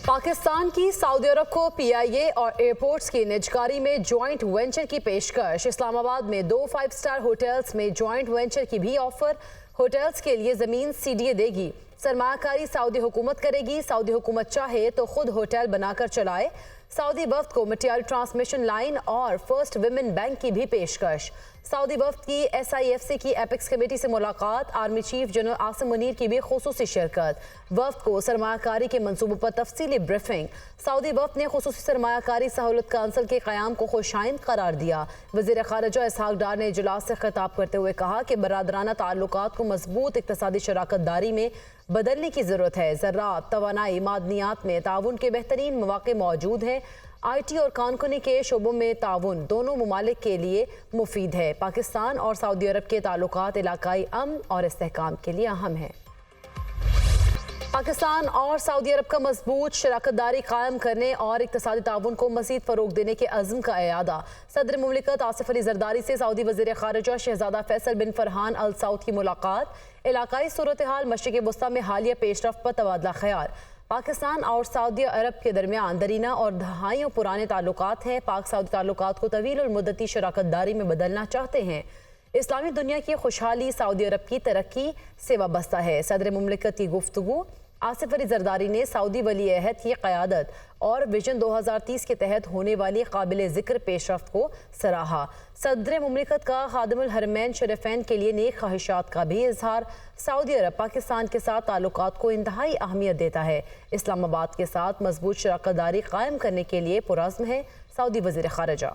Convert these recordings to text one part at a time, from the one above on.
पाकिस्तान की सऊदी अरब को पीआईए और एयरपोर्ट्स की निजकारी में ज्वाइंट वेंचर की पेशकश। इस्लामाबाद में 2 5 स्टार होटल्स में ज्वाइंट वेंचर की भी ऑफर। होटल्स के लिए जमीन सीडीए देगी, सरमायाकारी सऊदी हुकूमत करेगी। सऊदी हुकूमत चाहे तो खुद होटल बनाकर चलाए। सऊदी वफ्द को मटीरियल ट्रांसमिशन लाइन और फर्स्ट विमेन बैंक की भी पेशकश। सऊदी वफ्द की SIFC की एपेक्स कमेटी से मुलाकात। Army chief general Asim Munir की भी खुसूसी शिरकत। वफ्द को सरमायाकारी के मंसूबों पर तफसीली ब्रीफिंग। सऊदी वफ्द ने खुसूसी सरमायाकारी सहूलत काउंसिल के क़याम को खुशाइंद करार दिया। वज़ीर ख़ारिजा इसहाक डार ने इजलास से खिताब करते हुए कहा कि बरादराना ताल्लुकात को मजबूत इक़्तिसादी शराकत दारी में बदलने की ज़रूरत है। ज़राअत, तवानाई, मादनियात में ताउन के बेहतरीन मौक़े मौजूद हैं। IT और कारकुनी के शोबों में ताउन दोनों ममालिक के लिए मुफीद है। पाकिस्तान और सऊदी अरब के ताल्लुकात इलाकाई अमन और इस्तेहकाम के लिए अहम है। पाकिस्तान और सऊदी अरब का मजबूत शराकत दारी कायम करने और इक़्तिसादी ताउन को मज़ीद फ़रोग़ देने के अज़्म का इयादा। सदर मुमलिकत आसिफ अली ज़रदारी से सऊदी वज़ीर ख़ारिजा शहज़ादा फैसल बिन फरहान अल सऊद की मुलाकात। इलाकाई सूरत हाल, मशरिक़ वस्ता में हालिया पेशरफ्त पर तबादला ख़याल। पाकिस्तान और सऊदी अरब के दरमियान दरीना और दहाइयों पुराने ताल्लुकात हैं। पाक सऊदी ताल्लुकात को तवील और मुद्दती शराकत दारी में बदलना चाहते हैं। इस्लामी दुनिया की खुशहाली सऊदी अरब की तरक्की से वाबस्ता है। सदर मुमलिकत की गुफ्तगू। आसिफ अली ज़रदारी ने सऊदी वली अहद की क़यादत और विजन 2030 के तहत होने वाली काबिल ज़िक्र पेशरफ्त को सराहा। सदर मुमलिकत का खादिमुल हरमैन शरीफैन के लिए नेक ख्वाहिशात का भी इजहार। सऊदी अरब पाकिस्तान के साथ ताल्लुकात को इंतहाई अहमियत देता है। इस्लामाबाद के साथ मजबूत शराकत दारी कायम करने के लिए पुरज़्म है सऊदी वज़ीर ख़ारिजा।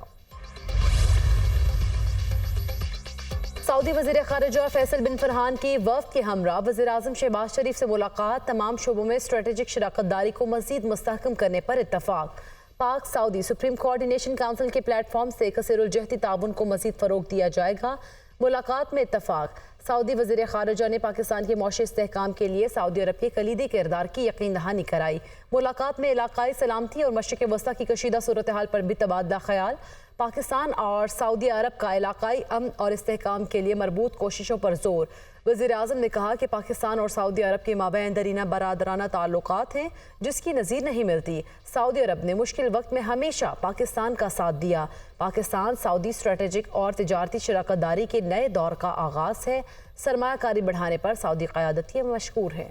सऊदी वज़ीर ख़ारिजा फैसल बिन फरहान की वफ़द के हमरा वज़ीर आज़म शहबाज शरीफ से मुलाकात। तमाम शोबों में स्ट्रेटेजिक शराकत दारी को मज़ीद मुस्तहकम करने पर इत्तफ़ाक़। पाक सऊदी सुप्रीम कोऑर्डिनेशन काउंसिल के प्लेटफॉर्म से कसीरुल-जहती ताउन को मज़ीद फ़रोग़ दिया जाएगा। मुलाकात में इत्तफ़ाक़। सऊदी वज़ीर ख़ारिजा ने पाकिस्तान के मौशी इस्तेहकाम के लिए सऊदी अरब के कलीदी किरदार की यकीन दहानी कराई। मुलाकात में इलाकाई सलामती और मशरिक़ वस्ता की कशीदा सूरत हाल पर भी तबादला ख़याल। पाकिस्तान और सऊदी अरब का इलाकाई अमन और इस्तेहकाम के लिए मरबूत कोशिशों पर जोर। वज़ीर आज़म ने कहा कि पाकिस्तान और सऊदी अरब के माबैन दरीना बरादराना ताल्लुकात हैं जिसकी नज़ीर नहीं मिलती। सऊदी अरब ने मुश्किल वक्त में हमेशा पाकिस्तान का साथ दिया। पाकिस्तान सऊदी स्ट्रेटेजिक और तिजारती शराकत दारी के नए दौर का आगाज़ है। सरमायाकारी बढ़ाने पर सऊदी क़यादत मशकूर है।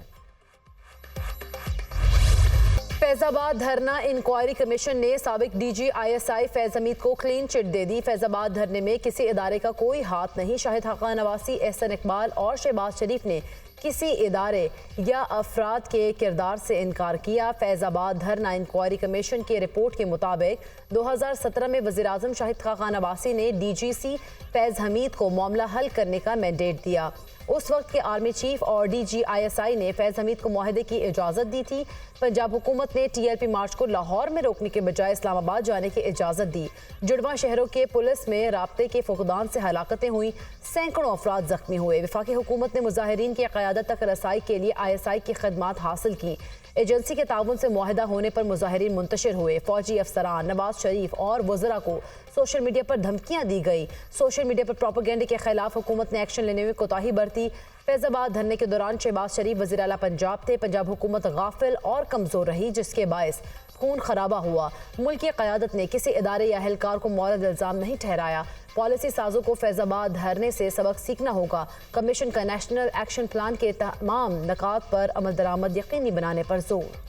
फैज़ाबाद धरना इंक्वायरी कमीशन ने साबिक DG ISI फैज़ हमीद को क्लीन चिट दे दी। फैज़ाबाद धरने में किसी इदारे का कोई हाथ नहीं। शाहिद हक़ान नवासी, एहसन इकबाल और शहबाज शरीफ ने किसी इदारे या अफराद के किरदार से इनकार किया। फैज़ाबाद धरना इंक्वायरी कमीशन की रिपोर्ट के मुताबिक 2017 में वज़ीर आज़म शाहिद हक़ान नवासी ने DGC फैज़ हमीद को मामला हल करने का मैंडेट दिया। उस वक्त के आर्मी चीफ और DG ISI ने फैज़ हमीद को मुआहदे की इजाज़त दी थी। पंजाब हुकूमत ने TLP मार्च को लाहौर में रोकने के बजाय इस्लामाबाद जाने की इजाज़त दी। जुड़वा शहरों के पुलिस में राब्ते के फुकदान से हलाकतें हुई, सैकड़ों अफराद जख्मी हुए। वफाकी हुकूमत ने मुजाहिरीन की क़यादत तक रसाई के लिए ISI की खदमात हासिल की। एजेंसी के ताउन से मुआहदा होने पर मुजाहिरीन मुंतशिर हुए। फौजी अफसरान, नवाज शरीफ और वज़रा को सोशल मीडिया पर धमकियां दी गई। सोशल मीडिया पर प्रोपेगेंडे के खिलाफ हुकूमत ने एक्शन लेने में कोताही बरती। फैज़ाबाद धरने के दौरान शहबाज शरीफ वज़ीर आला पंजाब थे। पंजाब हुकूमत गाफिल और कमज़ोर रही जिसके बायस खून खराबा हुआ। मुल्क की क़यादत ने किसी इदारे या अहलकार को मौरद इल्ज़ाम नहीं ठहराया। पॉलिसी साजों को फैज़ाबाद धरने से सबक सीखना होगा। कमीशन का नेशनल एक्शन प्लान के तमाम नकात पर अमल दरामद यकीनी बनाने पर जोर।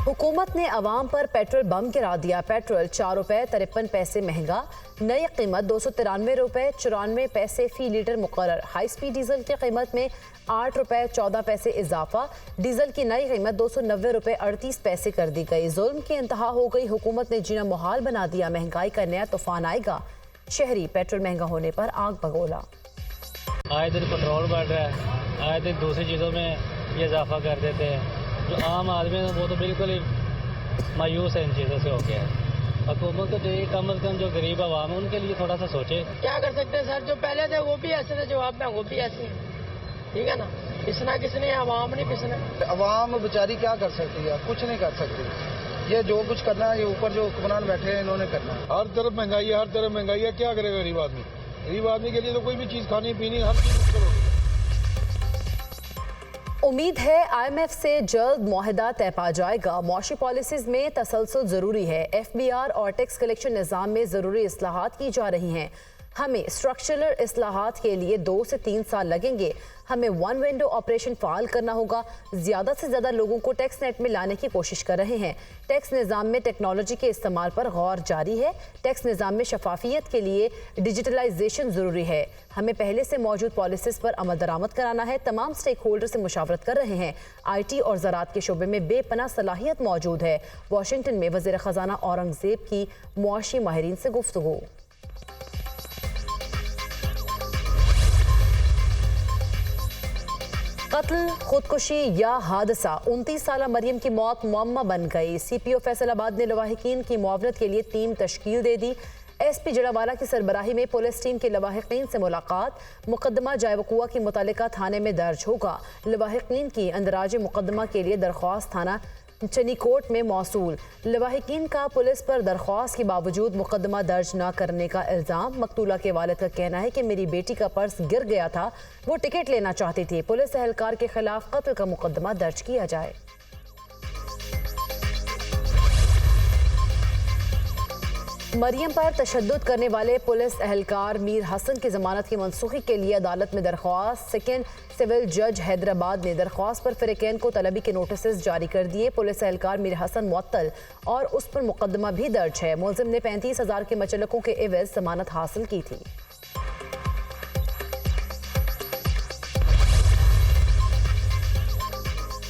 हुकूमत ने अवाम पर पेट्रोल बम गिरा दिया। पेट्रोल 4 रुपये 53 पैसे महंगा। नई कीमत 293 रुपये 94 पैसे फ़ी लीटर मुकर्रर। हाई स्पीड डीजल की कीमत में 8 रुपये 14 पैसे इजाफा। डीजल की नई कीमत 290 रुपये 38 पैसे कर दी गई। जुल्म की इंतहा हो गई। हुकूमत ने जीना मुहाल बना दिया। महंगाई का नया तूफान आएगा। शहरी पेट्रोल महंगा होने पर आग बगोला। आए दिन पेट्रोल बढ़ रहा है, आए दिन दूसरी चीज़ों में ये इजाफा कर देते हैं। जो आम आदमी है वो तो बिल्कुल ही मायूस है इन चीज़ों से हो गया है। हुकूमत को चाहिए कम अज़ कम जो गरीब आवाम है उनके लिए थोड़ा सा सोचे। क्या कर सकते हैं सर, जो पहले थे वो भी ऐसे थे, जो आप में वो भी ऐसे हैं। ठीक है ना, पिसना किसने, आवाम नहीं पिसना। आवाम बेचारी क्या कर सकती है, कुछ नहीं कर सकती। ये जो कुछ करना है ये ऊपर जो हुक्मरान बैठे हैं इन्होंने करना है। हर तरफ महंगाई है, हर तरफ महंगाई है, क्या करेगा गरीब आदमी। गरीब आदमी के लिए तो कोई भी चीज़ खानी पीनी हर चीज़ मुश्किल होगी। उम्मीद है IMF से जल्द मुआहदा तय पा जाएगा। मौशी पॉलिसीज में तसलसल जरूरी है। FBR और टैक्स कलेक्शन निज़ाम में ज़रूरी इस्लाहात की जा रही हैं। हमें स्ट्रक्चरल इस्लाहात के लिए 2 से 3 साल लगेंगे। हमें वन विंडो ऑपरेशन फाल करना होगा। ज़्यादा से ज़्यादा लोगों को टैक्स नेट में लाने की कोशिश कर रहे हैं। टैक्स निज़ाम में टेक्नोलॉजी के इस्तेमाल पर गौर जारी है। टैक्स निज़ाम में शफाफियत के लिए डिजिटलाइजेशन ज़रूरी है। हमें पहले से मौजूद पॉलिसीज़ पर अमल दरामद कराना है। तमाम स्टेक होल्डर से मुशावरत कर रहे हैं। IT और ज़राअत के शोबे में बेपनाह सलाहियत मौजूद है। वाशिंगटन में वज़ीर ख़जाना औरंगज़ेब की मुआशी माहिरीन से गुफ्तगू। कत्ल, खुदकुशी या हादसा, 29 साला मरियम की मौत मुअम्मा बन गई। CPO फैसलाबाद ने लवाहिकीन की मुआवनत के लिए टीम तश्कील दे दी। SP जड़ावाला की सरबराही में पुलिस टीम के लवाहिकीन से मुलाकात। मुकदमा जायवकुआ की मुतालिका थाने में दर्ज होगा। लवाहिकीन की अंदराज मुकदमा के लिए दरख्वास्त थाना चनीकोट में मौसूल। लवाहिकीन का पुलिस पर दरख्वास्त के बावजूद मुकदमा दर्ज न करने का इल्ज़ाम। मकतूला के वालिद का कहना है कि मेरी बेटी का पर्स गिर गया था, वो टिकट लेना चाहती थी। पुलिस एहलकार के खिलाफ कत्ल का मुकदमा दर्ज किया जाए। मरियम पर तशद्दुद करने वाले पुलिस एहलकार मीर हसन की जमानत की मनसूखी के लिए अदालत में दरख्वास्त। सेकेंड सिविल जज हैदराबाद ने दरख्वास्त पर फ़रीक़ैन को तलबी के नोटिस जारी कर दिए। पुलिस एहलकार मीर हसन मुअत्तल और उस पर मुकदमा भी दर्ज है। मुलजिम ने 35,000 के मचलकों के एवज़ जमानत हासिल की थी।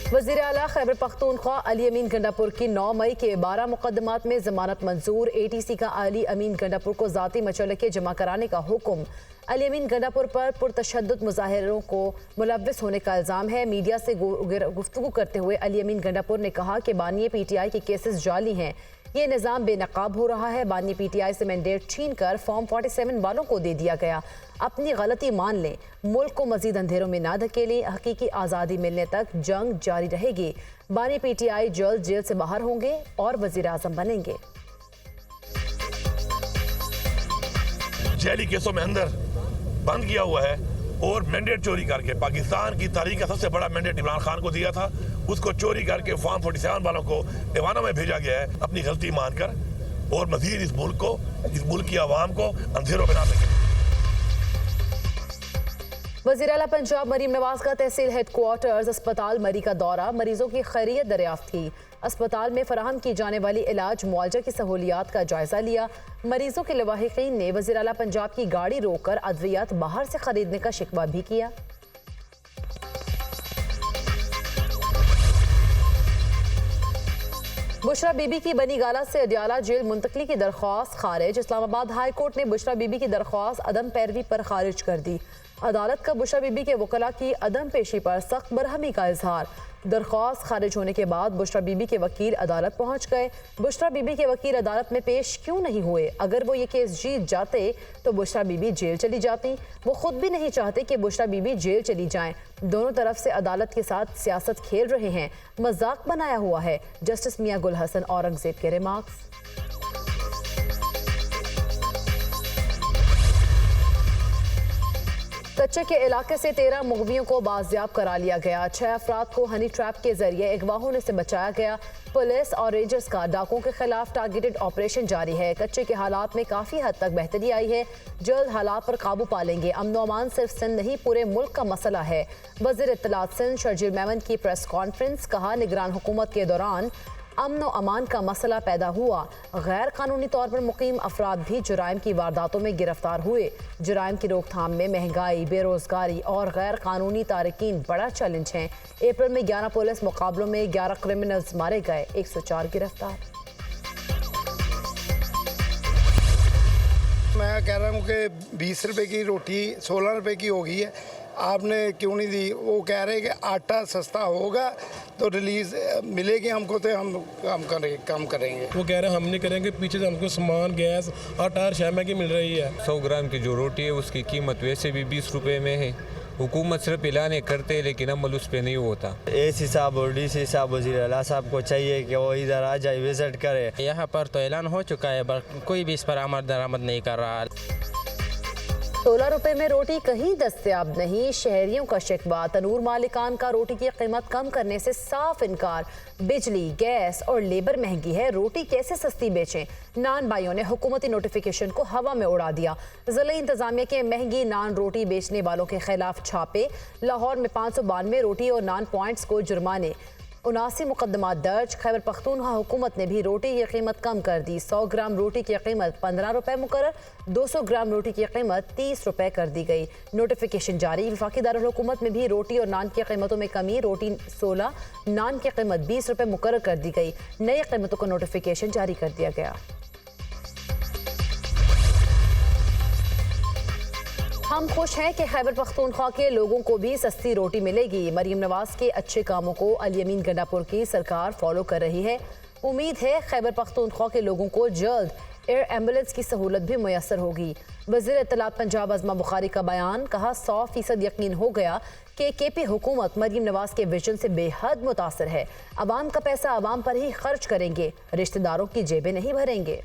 वज़ीर आला खैबर पख्तूनख्वा अली अमीन गंडापुर की 9 मई के 12 मुकदमात में जमानत मंजूर। ATC का अली अमीन गंडापुर को ज़ाती मचलके जमा कराने का हुक्म। अली अमीन गंडापुर पर पुरतशद्दुद मुजाहिरों को मुलव्विस होने का इल्ज़ाम है। मीडिया से गुफ्तगू करते हुए अली अमीन गंडापुर ने कहा कि बानी PTI के केसेस जाली हैं। ये निज़ाम बेनकाब हो रहा है। बानी PTI से मैंडेट छीन कर फॉर्म 47 वालों को दे दिया गया। अपनी गलती मान लें, मुल्क को मजीद अंधेरों में ना धकेलें। हकीकी आज़ादी मिलने तक जंग जारी रहेगी। बानी PTI जल्द जेल से बाहर होंगे और वज़ीर आज़म बनेंगे। जेली केसों में अंदर बंद किया हुआ है और मैंडेट चोरी करके पाकिस्तान की तारीख का सबसे बड़ा मैंडेट इमरान खान को दिया था, उसको चोरी करके फॉर्म 47 वालों को दीवाना में भेजा गया है अपनी गलती मानकर, और मजीद इस मुल्क की आवाम को अंधेरों में ना सके। वज़ीर आला पंजाब मरीम नवाज का तहसील हेडक्वार्टर्स अस्पताल मरी का दौरा। मरीजों की खैरियत दरियाफ्त की। अस्पताल में फराहम की जाने वाली इलाज मुआवजा की सहूलियात का जायजा लिया। मरीजों के लवाहिकीन ने वज़ीर आला पंजाब की गाड़ी रोककर अद्वियात बाहर से खरीदने का शिकवा भी किया। बुशरा बीबी की बनी गाला से अडियाला जेल मुंतकली की दरख्वास्त खारिज। इस्लामाबाद हाई कोर्ट ने बुशरा बीबी की दरख्वास्त अदम पैरवी पर खारिज कर दी। अदालत का बुशरा बीबी के वकला की अदम पेशी पर सख्त बरहमी का इजहार। दरख्वास्त खारिज होने के बाद बुशरा बीबी के वकील अदालत पहुंच गए। बुशरा बीबी के वकील अदालत में पेश क्यों नहीं हुए? अगर वो ये केस जीत जाते तो बुशरा बीबी जेल चली जाती। वो खुद भी नहीं चाहते कि बुशरा बीबी जेल चली जाएं। दोनों तरफ से अदालत के साथ सियासत खेल रहे हैं, मजाक बनाया हुआ है। जस्टिस मियां गुल हसन औरंगजेब के रिमार्क्स। कच्चे के इलाके से 13 मुगवियों को बाजियाब करा लिया गया। 6 अफराद को हनी ट्रैप के जरिए अगवा होने से बचाया गया। पुलिस और रेंजर्स का डाकुओं के खिलाफ टारगेटेड ऑपरेशन जारी है। कच्चे के हालात में काफ़ी हद तक बेहतरी आई है। जल्द हालात पर काबू पा लेंगे। अमन व अमान सिर्फ सिंध नहीं, पूरे मुल्क का मसला है। वज़ीर इत्तलात सिंध शर्जील मेमन की प्रेस कॉन्फ्रेंस। कहा, निगरान हुकूमत के दौरान अमन व अमान का मसला पैदा हुआ। गैर कानूनी तौर पर मुकीम अफराद भी जुराइम की वारदातों में गिरफ्तार हुए। जुराइम की रोकथाम में महंगाई, बेरोजगारी और गैर कानूनी तारकीन बड़ा चैलेंज हैं। अप्रैल में 11 पुलिस मुकाबलों में 11 क्रिमिनल्स मारे गए, 104 गिरफ्तार। मैं कह रहा हूँ कि 20 रुपए की रोटी 16 रुपए की हो गई है, आपने क्यों नहीं दी? वो कह रहे हैं कि आटा सस्ता होगा तो रिलीज मिलेगी हमको, तो हम काम करेंगे। वो कह रहे हैं हम नहीं करेंगे, पीछे से हमको सामान, गैस, आटा हर शहर की मिल रही है। 100 ग्राम की जो रोटी है उसकी कीमत वैसे भी 20 रुपए में है। हुकूमत सिर्फ ऐलान करते हैं लेकिन अमल उस पर नहीं होता। AC साहब और DC साहब वज़ीर आला साहब को चाहिए कि वो इधर आ जाए, विजिट करे। यहाँ पर तो ऐलान हो चुका है पर कोई भी इस पर आमद दरामद नहीं कर रहा। 16 रुपए में रोटी कहीं दस्तयाब नहीं, शहरियों का शिकवा। तनूर मालिकान का रोटी की कीमत कम करने से साफ इनकार। बिजली, गैस और लेबर महंगी है, रोटी कैसे सस्ती बेचें। नान भाइयों ने हुकूमती नोटिफिकेशन को हवा में उड़ा दिया। जिला इंतजामिया के महंगी नान रोटी बेचने वालों के खिलाफ छापे। लाहौर में 592 रोटी और नान पॉइंट्स को जुर्माने। 79 मुकदमा दर्ज। खैबर पख्तूनख्वा हुकूमत ने भी रोटी की कीमत कम कर दी। 100 ग्राम रोटी की कीमत 15 रुपए मुकर्रर, 200 ग्राम रोटी की कीमत 30 रुपए कर दी गई। नोटिफिकेशन जारी। वफाकी दारुल हुकूमत में भी रोटी और नान की कीमतों में कमी। रोटी 16, नान की कीमत 20 रुपए मुकर्रर कर दी गई। नई कीमतों का नोटिफिकेशन जारी कर दिया गया। हम खुश हैं कि खैबर पख्तूनख्वा के लोगों को भी सस्ती रोटी मिलेगी। मरीम नवाज के अच्छे कामों को अल यमीन गंडापुर की सरकार फॉलो कर रही है। उम्मीद है खैबर पख्तूनख्वा के लोगों को जल्द एयर एम्बुलेंस की सहूलत भी मुयसर होगी। वज़ीर इत्तलात पंजाब अज़मा बुखारी का बयान। कहा 100% यकीन हो गया कि KP हुकूमत मरीम नवाज के विजन से बेहद मुतासर है। अवाम का पैसा अवाम पर ही खर्च करेंगे, रिश्तेदारों की जेबें नहीं भरेंगे।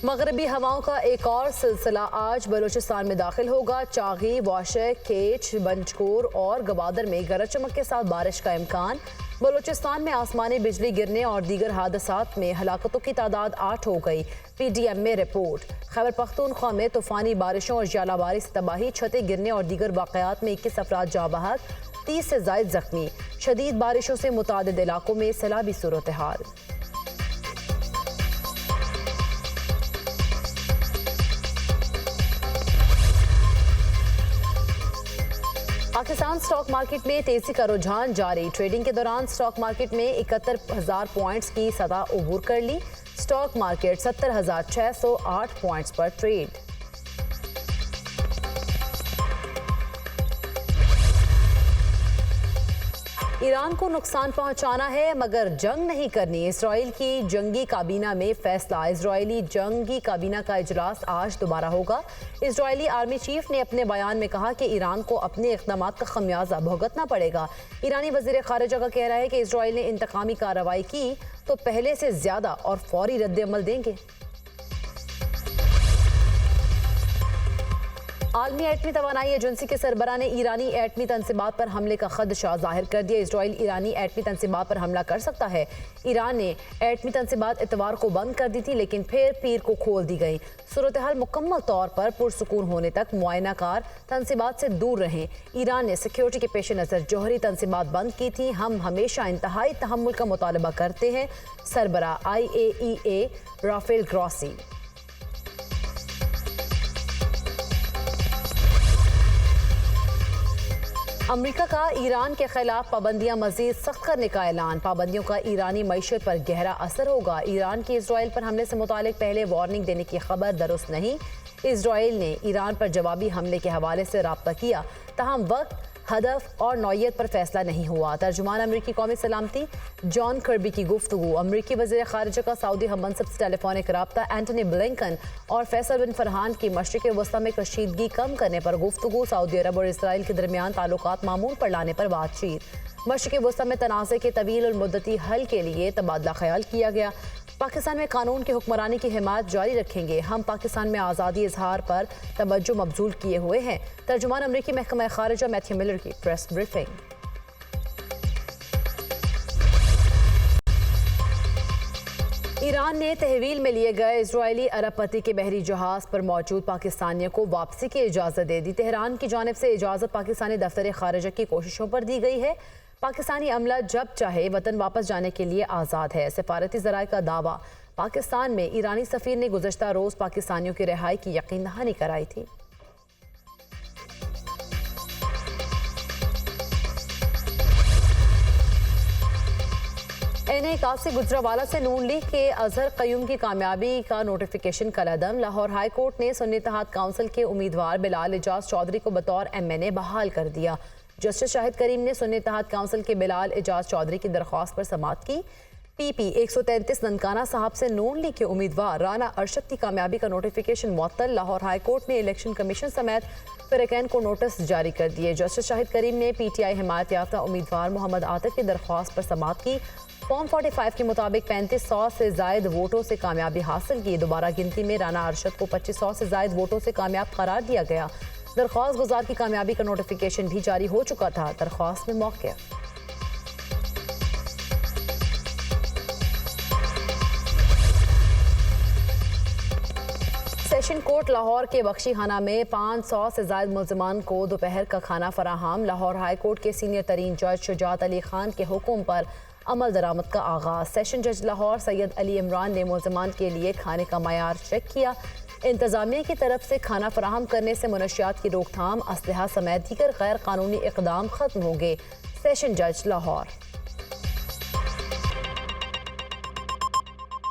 मगरबी हवाओं का एक और सिलसिला आज बलूचिस्तान में दाखिल होगा। चागी, वाशक, केच, बंजकोर और गवादर में गरज चमक के साथ बारिश का इम्कान। बलूचिस्तान में आसमानी बिजली गिरने और दीगर हादसात में हलाकतों की तादाद 8 हो गई। PDM में रिपोर्ट। खैबर पख्तूनख्वा में तूफानी बारिशों और जालाबारी से तबाही, छतें गिरने और दीगर वाक़यात में 21 अफराद जाँ बहक, 30 से ज़ायद जख्मी। शदीद बारिशों से मुतादिद इलाकों में सैलाबी सूरत हाल। पाकिस्तान स्टॉक मार्केट में तेजी का रुझान जारी। ट्रेडिंग के दौरान स्टॉक मार्केट में 71,000 पॉइंट्स की सतह उबूर कर ली। स्टॉक मार्केट 70,608 पॉइंट्स पर ट्रेड। ईरान को नुकसान पहुंचाना है मगर जंग नहीं करनी। इजराइल की जंगी काबीना में फैसला। इजरायली जंगी काबीना का इजलास आज दोबारा होगा। इजरायली आर्मी चीफ ने अपने बयान में कहा कि ईरान को अपने इक़दामात का खमियाजा भुगतना पड़ेगा। ईरानी वज़ीर ख़ारिजा का कहना है कि इजराइल ने इंतकामी कार्रवाई की तो पहले से ज़्यादा और फौरी रद्द-ए-अमल देंगे। आलमी एटमी तवानाई एजेंसी के सरबराह ने ईरानी एटमी तनसीबात पर हमले का खदशा जाहिर कर दिया। इजराइल ईरानी एटमी तनसीबात पर हमला कर सकता है। ईरान ने एटमी तनसीबात इतवार को बंद कर दी थी, लेकिन फिर पीर को खोल दी गई। सूरत हाल मुकम्मल तौर पर पुरसुकून होने तक मुआयनाकार तनसीबात से दूर रहें। ईरान ने सिक्योरिटी के पेश नज़र जौहरी तनसीबात बंद की थी। हम हमेशा इंतहाई तहम्मुल का मुतालबा करते हैं। सरबराह IAEA राफेल ग्रॉसी। अमेरिका का ईरान के खिलाफ पाबंदियां मजीद सख्त करने का ऐलान। पाबंदियों का ईरानी मईशत पर गहरा असर होगा। ईरान की इजराइल पर हमले से मुतालिक पहले वार्निंग देने की खबर दुरुस्त नहीं। इजराइल ने ईरान पर जवाबी हमले के हवाले से राब्ता किया, ताहम वक्त, हदफ और नौयत पर फैसला नहीं हुआ। तर्जुमान अमरीकी कौमी सलामती जॉन कर्बी की गुफ्तगू। अमरीकी वज़ीर ख़ारिजा का सऊदी हम मनसब से टेलीफोनिक रब्ता। एंटनी ब्लिंकन और फैसल बिन फरहान की मशरिक़ वस्ता में कशीदगी कम करने पर गुफ्तगू। सऊदी अरब और इसराइल के दरमियान ताल्लुकात मामूल पर लाने पर बातचीत। मशरिक़ वस्ता में तनाज़े के तवील और मुद्दती हल के लिए तबादला ख्याल किया गया। पाकिस्तान में कानून की हुक्मरानी की हिमायत जारी रखेंगे। हम पाकिस्तान में आज़ादी इजहार पर तवज्जो मबजूल किए हुए हैं। तर्जुमान अमरीकी महकमा ख़ारिजा मैथ्यू मिलर की प्रेस ब्रीफिंग। ईरान ने तहवील में लिए गए इजरायली अरबपति के बहरी जहाज पर मौजूद पाकिस्तानियों को वापसी की इजाज़त दे दी। तेहरान की जानिब से इजाज़त पाकिस्तानी दफ्तर ख़ारिजा की कोशिशों पर दी गई है। पाकिस्तानी अमला जब चाहे वतन वापस जाने के लिए आज़ाद है। सफारती ज़राए का दावा। पाकिस्तान में ईरानी सफ़ीर ने गुज़श्ता रोज़ पाकिस्तानियों की रिहाई की यकीन दहानी कराई थी। NA कासी गुजरावाला से नून लीग के अजहर कयूम की कामयाबी का नोटिफिकेशन कलअदम। लाहौर हाई कोर्ट ने सुन्नी इत्तेहाद काउंसिल के उम्मीदवार बिलाल एजाज चौधरी को बतौर MNA बहाल कर दिया। जस्टिस शाहिद करीम ने सुन्नी इत्तेहाद काउंसिल के बिलाल एजाज चौधरी की दरख्वास्त पर समाअत की। PP 133 ननकाना साहब से नून लीग के उम्मीदवार राना अरशद की कामयाबी का नोटिफिकेशन मुअत्तल। लाहौर हाई कोर्ट ने इलेक्शन कमीशन समेत फ़रीक़ैन को नोटिस जारी कर दिए। जस्टिस शाहिद करीम ने PTI हिमायत याफ्ता उम्मीदवार मोहम्मद आतिफ की दरख्वास्त पर समाअत की। फॉर्म 45 के मुताबिक 3500 से जायद वोटों से कामयाबी हासिल की। दोबारा गिनती में राना अरशद को 2500 से जायद वोटों से कामयाब करार दिया गया। दरख्वास्त गुजार की कामयाबी का नोटिफिकेशन भी जारी हो चुका था। दरख्वास्त में मौक़िफ़ सेशन कोर्ट लाहौर के बख्शीखाना में 500 से ज़ायद मुल्ज़िमान को दोपहर का खाना फराहम। लाहौर हाई कोर्ट के सीनियर तरीन जज शुजात अली खान के हुक्म पर अमल दरामद का आगाज़। सेशन जज लाहौर सैयद अली इमरान ने मुल्ज़िमान के लिए खाने का मयार चेक किया। इंतज़ामिया की तरफ से खाना फराहम करने से मुनशियात की रोकथाम, असलहा समेत दीगर गैर कानूनी इक़दाम ख़त्म होंगे। सेशन जज लाहौर।